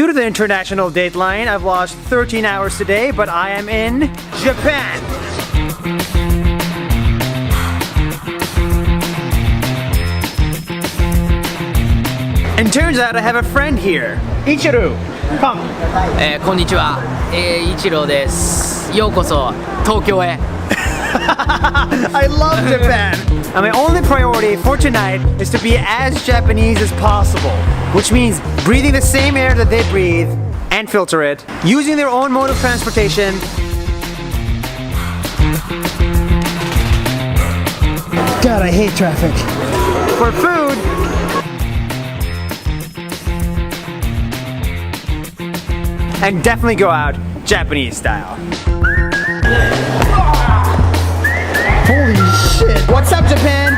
Due to the international dateline, I've lost 13 hours today, but I am in Japan. And turns out I have a friend here. Ichiru, come. こんにちは、イチローです。ようこそ東京へ。I love Japan. And my only priority for tonight is to be as Japanese as possible, which means breathing the same air that they breathe and filter it, using their own mode of transportation. God, I hate traffic. For food, and definitely go out Japanese style. Holy shit! What's up, Japan?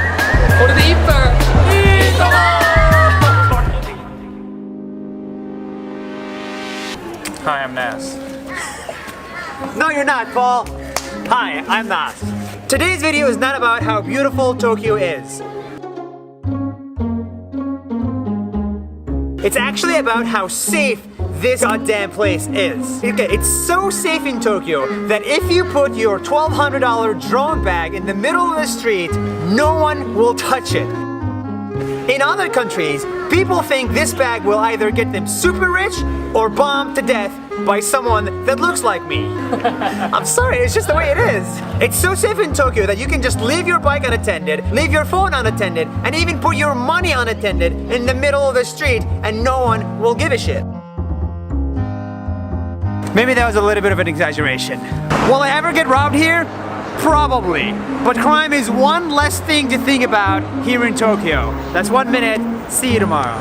Hi, I'm Nas. No, you're not, Paul. Hi, I'm Nas. Today's video is not about how beautiful Tokyo is. It's actually about how safe this goddamn place is. Okay, it's so safe in Tokyo that if you put your $1,200 drone bag in the middle of the street, no one will touch it. In other countries, people think this bag will either get them super rich or bombed to death by someone that looks like me. I'm sorry, it's just the way it is. It's so safe in Tokyo that you can just leave your bike unattended, leave your phone unattended, and even put your money unattended in the middle of the street and no one will give a shit. Maybe that was a little bit of an exaggeration. Will I ever get robbed here? Probably. But crime is one less thing to think about here in Tokyo. That's 1 minute. See you tomorrow.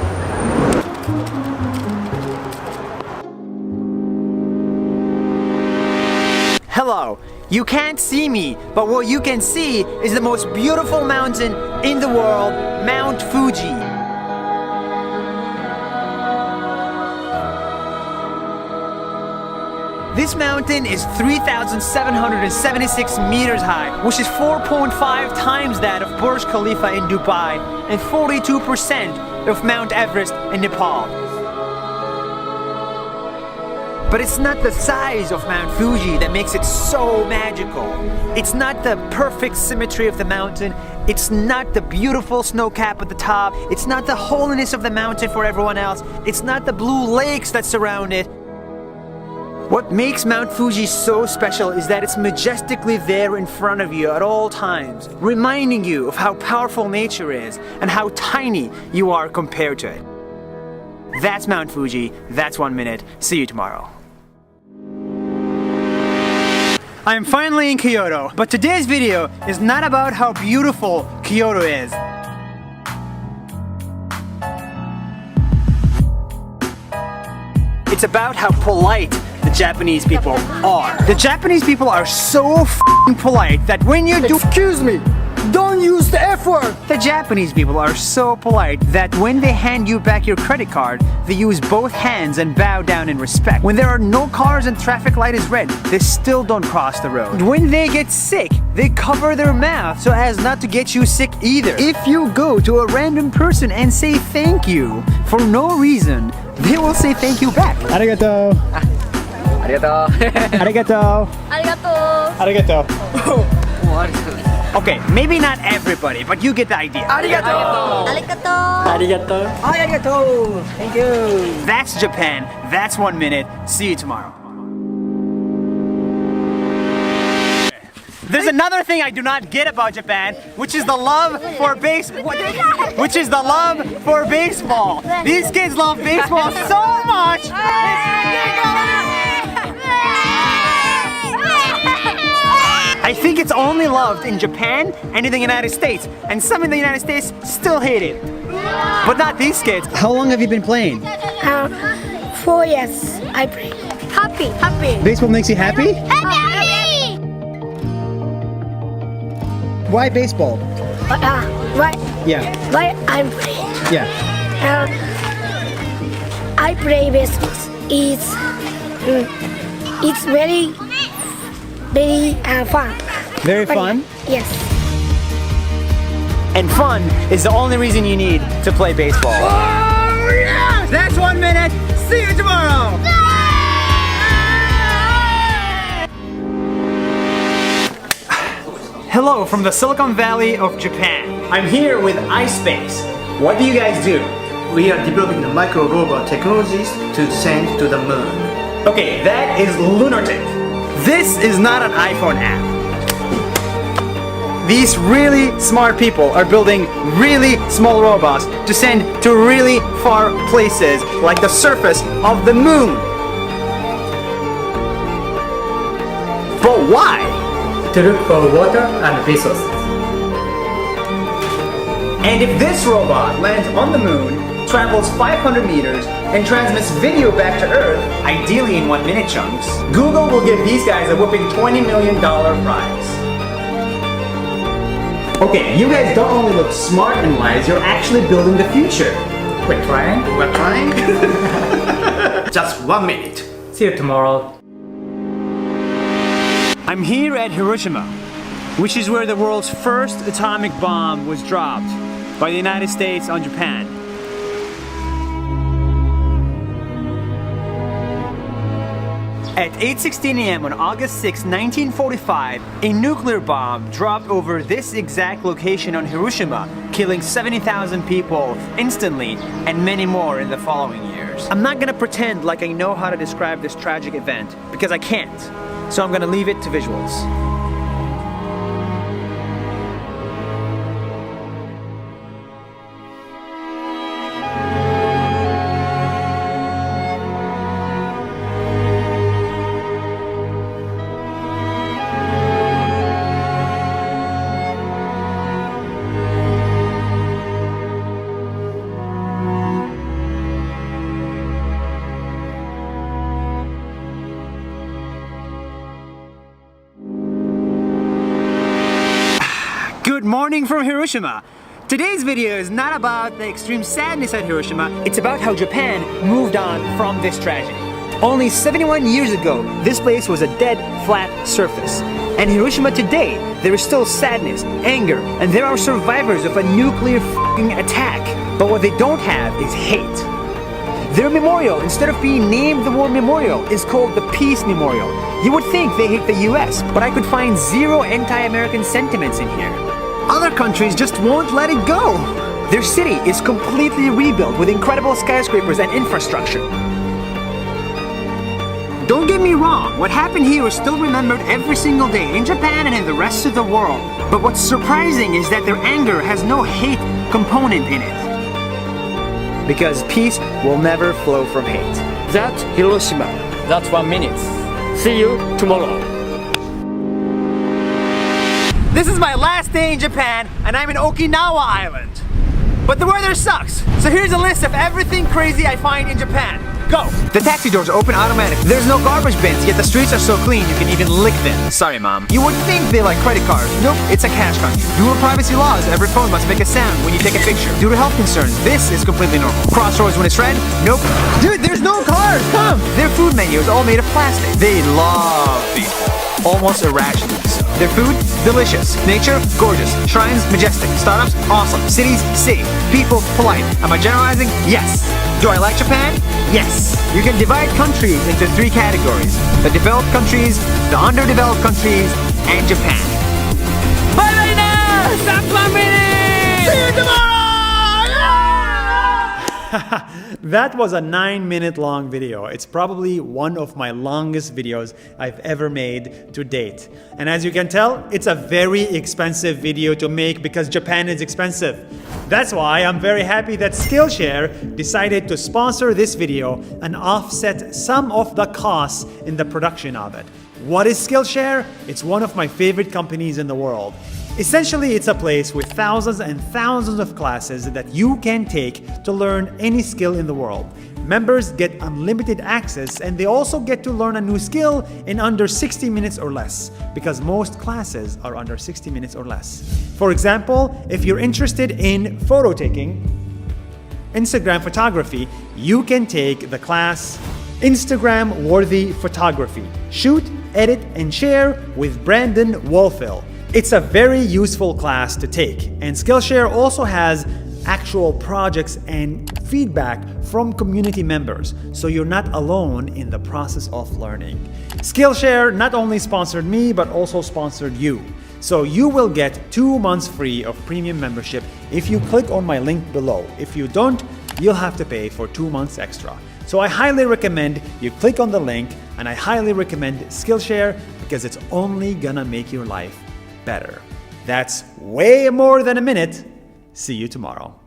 Hello. You can't see me, but what you can see is the most beautiful mountain in the world, Mount Fuji. This mountain is 3,776 meters high, which is 4.5 times that of Burj Khalifa in Dubai and 42% of Mount Everest in Nepal. But it's not the size of Mount Fuji that makes it so magical. It's not the perfect symmetry of the mountain. It's not the beautiful snow cap at the top. It's not the holiness of the mountain for everyone else. It's not the blue lakes that surround it. What makes Mount Fuji so special is that it's majestically there in front of you at all times, reminding you of how powerful nature is and how tiny you are compared to it. That's Mount Fuji. That's 1 minute. See you tomorrow. I am finally in Kyoto, but today's video is not about how beautiful Kyoto is. It's about how polite the Japanese people are. The Japanese people are so f***ing polite that when you do— Excuse me! Don't use the F word! The Japanese people are so polite that when they hand you back your credit card, they use both hands and bow down in respect. When there are no cars and traffic light is red, they still don't cross the road. When they get sick, they cover their mouth so as not to get you sick either. If you go to a random person and say thank you for no reason, they will say thank you back. Arigato. Arigato. Arigato. Arigato. Arigato. Okay, maybe not everybody, but you get the idea. Arigato. Arigato. Arigato. Arigato. Thank you. That's Japan. That's 1 minute. See you tomorrow. There's another thing I do not get about Japan, which is the love for baseball. These kids love baseball so much. I think it's only loved in Japan and in the United States, and some in the United States still hate it. But not these kids. How long have you been playing? 4 years I play. Happy. Baseball makes you happy? Happy. Why baseball? Why? Yeah. Why I'm playing? Yeah. I play baseball. It's very fun. Very fun? Yes. And fun is the only reason you need to play baseball. Oh, yeah! That's 1 minute. See you tomorrow! Hello from the Silicon Valley of Japan. I'm here with iSpace. What do you guys do? We are developing the micro robot technologies to send to the moon. Okay, that is lunatic. This is not an iPhone app. These really smart people are building really small robots to send to really far places, like the surface of the moon. But why? To look for water and resources. And if this robot lands on the moon, travels 500 meters, and transmits video back to Earth, ideally in 1 minute chunks, Google will give these guys a whopping $20 million prize. Okay, you guys don't only look smart and wise, you're actually building the future. We're trying. We're trying. Just 1 minute. See you tomorrow. I'm here at Hiroshima, which is where the world's first atomic bomb was dropped by the United States on Japan. At 8:16 a.m. on August 6, 1945, a nuclear bomb dropped over this exact location on Hiroshima, killing 70,000 people instantly and many more in the following years. I'm not gonna pretend like I know how to describe this tragic event, because I can't. So I'm gonna leave it to visuals. Good morning from Hiroshima. Today's video is not about the extreme sadness at Hiroshima, it's about how Japan moved on from this tragedy. Only 71 years ago, this place was a dead, flat surface. And Hiroshima today, there is still sadness, anger, and there are survivors of a nuclear f***ing attack. But what they don't have is hate. Their memorial, instead of being named the War Memorial, is called the Peace Memorial. You would think they hate the US, but I could find zero anti-American sentiments in here. Other countries just won't let it go. Their city is completely rebuilt with incredible skyscrapers and infrastructure. Don't get me wrong, what happened here is still remembered every single day in Japan and in the rest of the world. But what's surprising is that their anger has no hate component in it. Because peace will never flow from hate. That's Hiroshima. That's 1 minute. See you tomorrow. This is my last day in Japan, and I'm in Okinawa Island. But the weather sucks, so here's a list of everything crazy I find in Japan. Go! The taxi doors open automatically. There's no garbage bins, yet the streets are so clean you can even lick them. Sorry, Mom. You would think they like credit cards. Nope, it's a cash country. Due to privacy laws, every phone must make a sound when you take a picture. Due to health concerns, this is completely normal. Crossroads when it's red? Nope. Dude, there's no cars! Come! Their food menu is all made of plastic. They love people. Almost irrationally so. Their food? Delicious. Nature? Gorgeous. Shrines? Majestic. Startups? Awesome. Cities? Safe. People? Polite. Am I generalizing? Yes. Do I like Japan? Yes. You can divide countries into 3 categories. The developed countries, the underdeveloped countries, and Japan. Bye bye now! Stop 1 minute! See you tomorrow! That was a 9-minute long video. It's probably one of my longest videos I've ever made to date. And as you can tell, it's a very expensive video to make because Japan is expensive. That's why I'm very happy that Skillshare decided to sponsor this video and offset some of the costs in the production of it. What is Skillshare? It's one of my favorite companies in the world. Essentially, it's a place with thousands and thousands of classes that you can take to learn any skill in the world. Members get unlimited access, and they also get to learn a new skill in under 60 minutes or less, because most classes are under 60 minutes or less. For example, if you're interested in photo taking, Instagram photography, you can take the class Instagram Worthy Photography. Shoot, edit, and share with Brandon Wolfill. It's a very useful class to take, and Skillshare also has actual actual projects and feedback from community members, so you're not alone in the process of learning. Skillshare not only sponsored me, but also sponsored you. So you will get 2 months free of premium membership if you click on my link below. If you don't, you'll have to pay for 2 months extra. So I highly recommend you click on the link, and I highly recommend Skillshare because it's only gonna make your life better. That's way more than a minute. See you tomorrow.